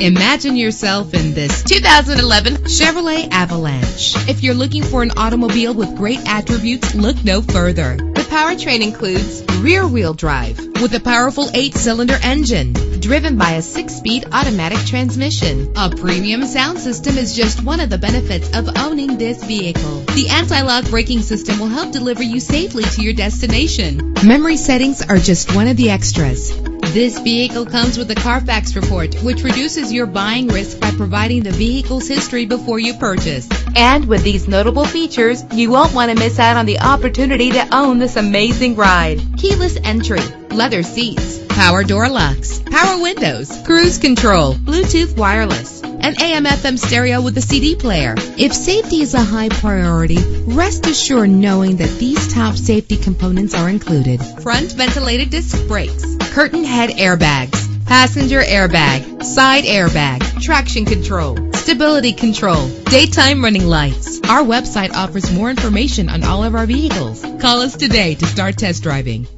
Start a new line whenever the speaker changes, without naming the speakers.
Imagine yourself in this 2011 Chevrolet Avalanche. If you're looking for an automobile with great attributes, look no further. The powertrain includes rear-wheel drive with a powerful 8-cylinder engine driven by a 6-speed automatic transmission. A premium sound system is just one of the benefits of owning this vehicle. The anti-lock braking system will help deliver you safely to your destination. Memory settings are just one of the extras. This vehicle comes with a Carfax report, which reduces your buying risk by providing the vehicle's history before you purchase. And with these notable features, you won't want to miss out on the opportunity to own this amazing ride. Keyless entry, leather seats, power door locks, power windows, cruise control, Bluetooth wireless, an AM/FM stereo with a CD player. If safety is a high priority, rest assured knowing that these top safety components are included. Front ventilated disc brakes, curtain head airbags, passenger airbag, side airbag, traction control, stability control, daytime running lights. Our website offers more information on all of our vehicles. Call us today to start test driving.